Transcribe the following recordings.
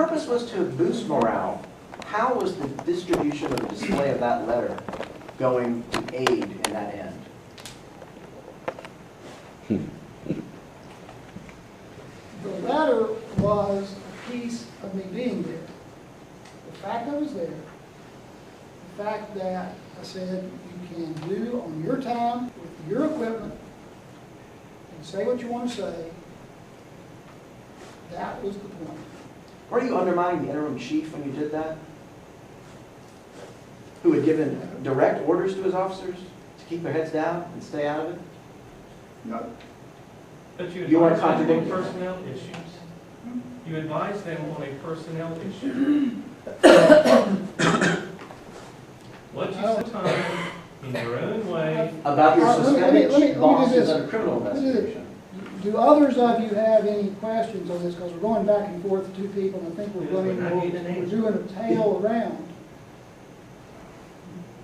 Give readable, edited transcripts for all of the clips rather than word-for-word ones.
purpose was to boost morale, how was the distribution or the display of that letter going to aid in that end? The letter was a piece of me being there. The fact I was there, the fact that I said you can do on your time with your equipment and say what you want to say, that was the point. Were you undermining the interim chief when you did that? Who had given direct orders to his officers to keep their heads down and stay out of it? No. But you You are advised them on contradicting. personnel issues. You advised them on a personnel issue. What you said time in your own way. About your Let me suspended do bosses this. under criminal Let me do this. investigation. Do others of you have any questions on this? Because we're going back and forth with two people, and I think we're doing a tail around.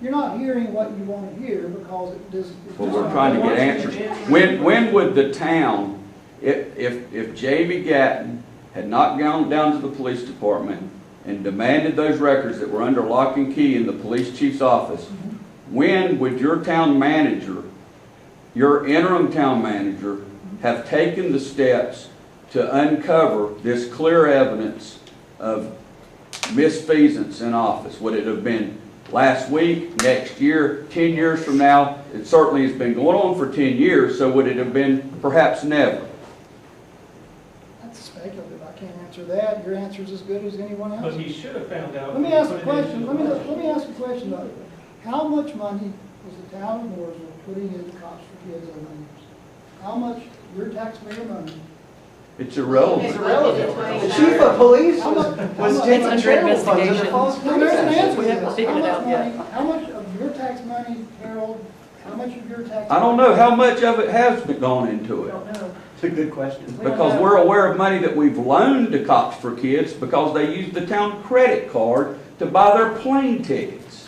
You're not hearing what you want to hear because it does. Well, we're trying to get answers. When would the town, if Jamie Gatton had not gone down to the police department and demanded those records that were under lock and key in the police chief's office, when would your town manager, your interim town manager, have taken the steps to uncover this clear evidence of misfeasance in office? Would it have been last week, next year, 10 years from now? It certainly has been going on for 10 years, so would it have been perhaps never? That's speculative. I can't answer that. Your answer is as good as anyone But else's. he should have found out. Let me when he ask a put it question. into Let the me budget. ask a question though. How much money was the town of Mooresville putting into Cops for Kids over the years? How much your taxpayer money? It's irrelevant. It's irrelevant. The chief of police was taking under general funds under investigation. false Well, there's an answer pretenses. to We haven't this. figured it out yet. How much of your tax money, Harold, how much of your tax? I don't know how much of it has been gone into it. It's a good question. Because we're aware of money that we've loaned to Cops for Kids because they used the town credit card to buy their plane tickets.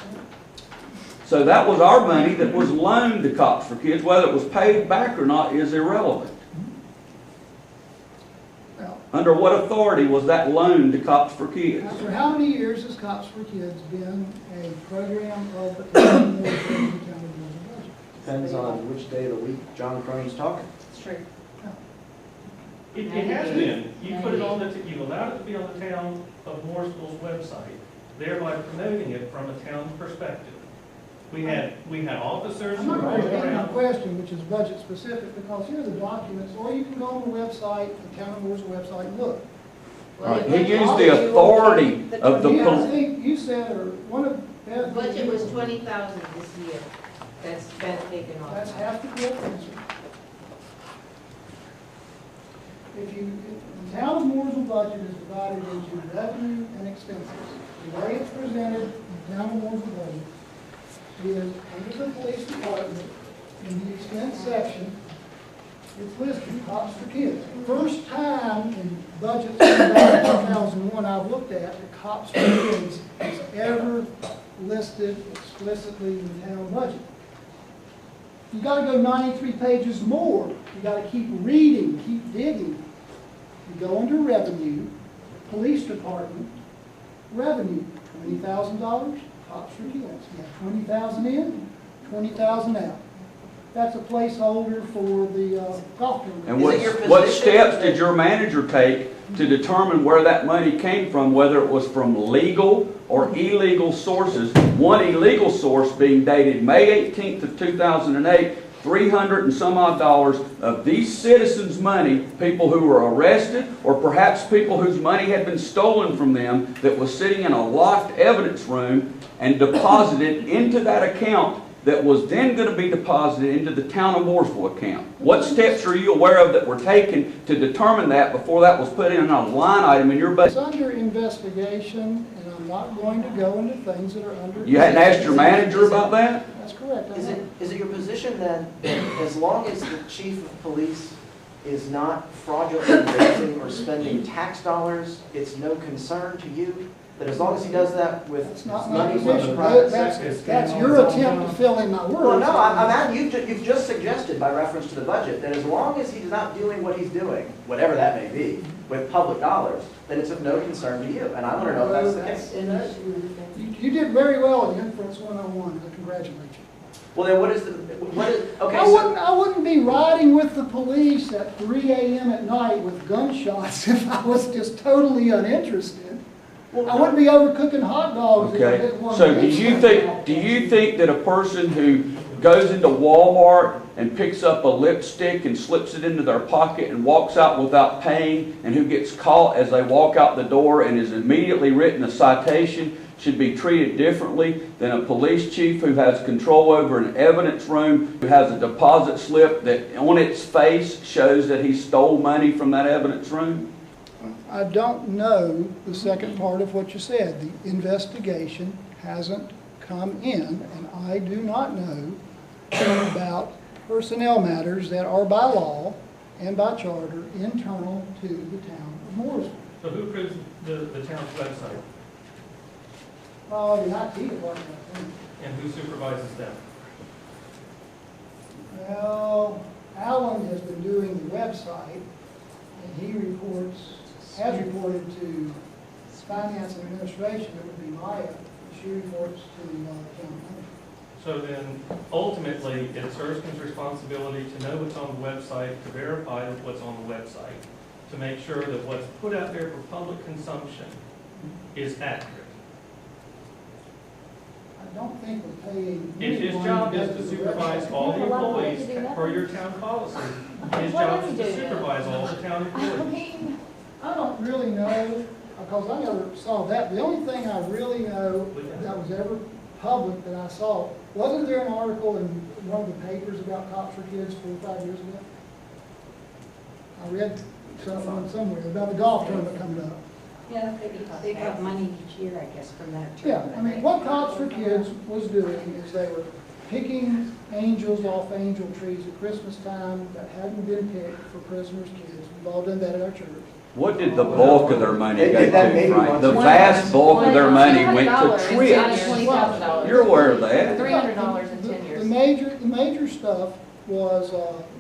So that was our money that was loaned to Cops for Kids. Whether it was paid back or not is irrelevant. Well, Under what authority was that loaned to Cops for Kids? after how many years has Cops for Kids been a program of the town of Mooresville and the town of Mooresville budget? Depends on which day of the week John Cronin's talking. It's true. It has been. You put it on you allowed it to be on the town of Mooresville's website, thereby promoting it from a town perspective. We had officers I'm who not were going to answer my around. question, which is budget specific, because here are the documents, or you can go on the website, the town of Mooresville website, and look. Right. He used the authority of the I police. think you said, or one of. The budget was 20,000 this year. That's been taken off. That's half the correct answer. If you, the town of Mooresville budget is divided into revenue and expenses. The way it's presented in the town of Mooresville budget is under the police department, in the expense section, it's listed, Cops for Kids. First time in budget 2001 I've looked at that Cops for Kids is ever listed explicitly in the town budget. You gotta go 93 pages more. You gotta keep reading, keep digging. You go under revenue, police department, revenue, $20,000, Cops for Kids. You have 20,000 in, 20,000 out. That's a placeholder for the golf tournament. And Is it your what position steps that- did your manager take to determine where that money came from, whether it was from legal or illegal sources? One illegal source being dated May 18th of 2008, $300 and some odd of these citizens' money, people who were arrested or perhaps people whose money had been stolen from them, that was sitting in a locked evidence room and deposited into that account that was then going to be deposited into the town of Mooresville account. What steps are you aware of that were taken to determine that before that was put in a line item in your It's budget? under investigation, and I'm not going to go into things that are under. You hadn't asked your manager about that? That's correct. Is it your position then, that as long as the chief of police is not fraudulently raising or spending tax dollars, it's no concern to you That as long as he does that with That's not my money from the position. private That's, sector? that's your attempt to fill in my words. Well, no, you've just suggested by reference to the budget that as long as he's not doing what he's doing, whatever that may be, with public dollars, then it's of no concern to you, and I want to know if that's the case. You did very well in Inference 101, I congratulate you. Well, then okay, I wouldn't be riding with the police at 3 a.m. at night with gunshots if I was just totally uninterested. I wouldn't be overcooking hot dogs if I Okay, didn't want so to. do you think that a person who goes into Walmart and picks up a lipstick and slips it into their pocket and walks out without paying, and who gets caught as they walk out the door and is immediately written a citation, should be treated differently than a police chief who has control over an evidence room, who has a deposit slip that on its face shows that he stole money from that evidence room? I don't know the second part of what you said. The investigation hasn't come in, and I do not know about personnel matters that are by law and by charter internal to the town of Mooresville. So who approves the town's website? Oh, the IT department, I think. And who supervises them? Well, Alan has been doing the website, and he has reported to finance and administration. It would be Maya. She reports to the town manager. So then, ultimately, it's Erskine's responsibility to know what's on the website, to verify what's on the website, to make sure that what's put out there for public consumption is accurate. I don't think we're paying. If his anyone job to is go to the supervise website. all the Well, why don't employees they do that? per your town policy, his Why job don't is they to do that? supervise all the town employees. I don't really know, because I never saw that. The only thing I really know that was ever public that I saw, wasn't there an article in one of the papers about cops for kids 4 or 5 years ago? I read something somewhere about the golf tournament coming up. Yeah, they got money each year, I guess, from that. Yeah, I mean, what Cops for Kids was doing is they were picking angels off angel trees at Christmas time that hadn't been picked for prisoners' kids. We've all done that at our church. What did the bulk of their money They go did that to, maybe Frank? once The or vast bulk of their money went to $200 trips. $20,000. You're aware of that? $300 in 10 years. The major stuff was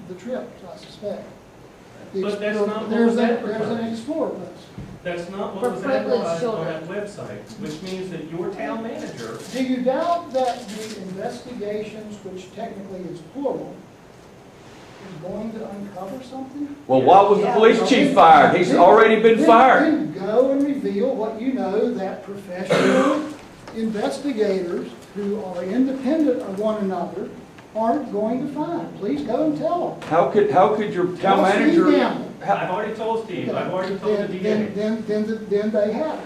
the trips, I suspect. But that's not what There's was an advertised. Explorer bus. That's not For what was privileged advertised on children. that website, which means that your town manager, Do you doubt that the investigations, which technically is plural, is going to uncover something? Well, why was the police chief fired? He's already been fired. Then go and reveal what you know that professional investigators who are independent of one another aren't going to find. Please go and tell them. How could your town Tell Steve manager, Gamble. I've already told Steve, I've already told the DA. Then they have it.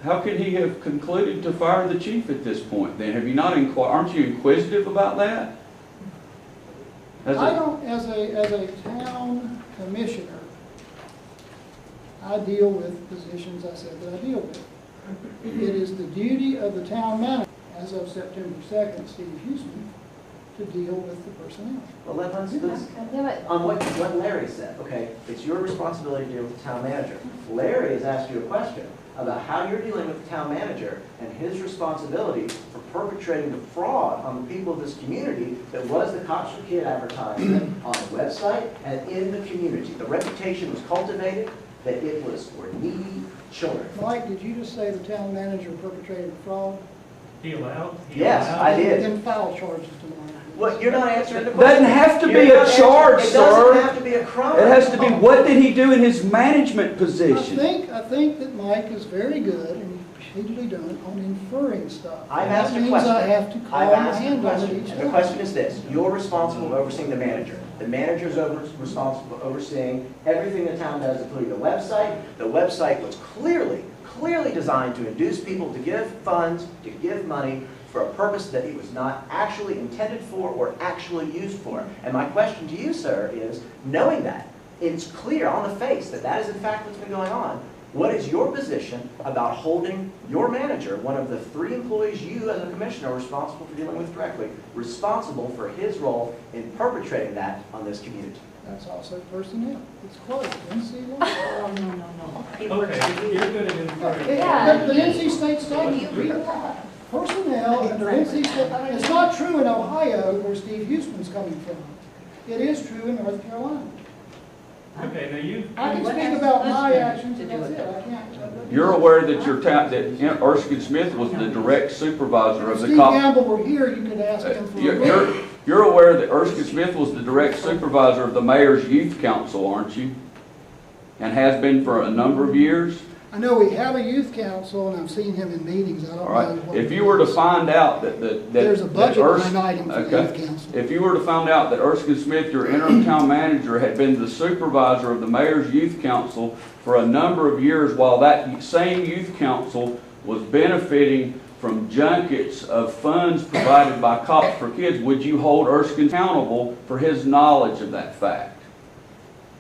how could he have concluded to fire the chief at this point then? Have you not aren't you inquisitive about that? As I a- don't, as a town commissioner, I deal with positions I said that I deal with. It is the duty of the town manager, as of September 2nd, Steve Huesman, to deal with the personnel. Well, let's, Yeah, but on what Larry said, okay, it's your responsibility to deal with the town manager. Larry has asked you a question about how you're dealing with the town manager and his responsibility for perpetrating the fraud on the people of this community that was the Cops for Kids advertisement on the website and in the community. The reputation was cultivated that it was for needy children. Mike, did you just say the town manager perpetrated a fraud? He allowed. Yes, I did. Then file charges tomorrow. Well, you're not answering the question. Doesn't have to be You're a not charge, answering- It doesn't sir. have to be a crime. It has to be, what did he do in his management position? I think that Mike is very good and repeatedly done on inferring stuff. I've asked a That question. means I have to call I've my asked a hand on it question, each and the time. question is this: you're responsible for overseeing the manager. The manager is responsible for overseeing everything the town does, including the website. The website was clearly designed to induce people to give funds, to give money for a purpose that it was not actually intended for or actually used for. And my question to you, sir, is, knowing that, it's clear on the face that that is in fact what's been going on, What is your position about holding your manager, one of the 3 employees you as a commissioner are responsible for dealing with directly, responsible for his role in perpetrating that on this community? That's also personnel. It's closed, NC law. Oh, no, no, no. It works for Okay, you. you're good at inferring. The NC state statute, read it. Personnel under NC state, it's not true in Ohio where Steve Houston's coming from. It is true in North Carolina. Okay, now you, I can What speak has about this my been actions, to and do that's with it. it? I can't. You're aware that that Erskine Smith was the direct supervisor If of the Steve cop. Gamble were here, you could ask him for a vote. You're aware that Erskine Smith was the direct supervisor of the mayor's youth council, aren't you? And has been for a number of years? I know we have a youth council, and I've seen him in meetings. I don't know. All right, what if it you were to is. find out that There's a budget Erskine- line item for the okay. youth council. If you were to find out that Erskine Smith, your interim town manager, had been the supervisor of the mayor's youth council for a number of years while that same youth council was benefiting from junkets of funds provided by Cops for Kids, would you hold Erskine accountable for his knowledge of that fact?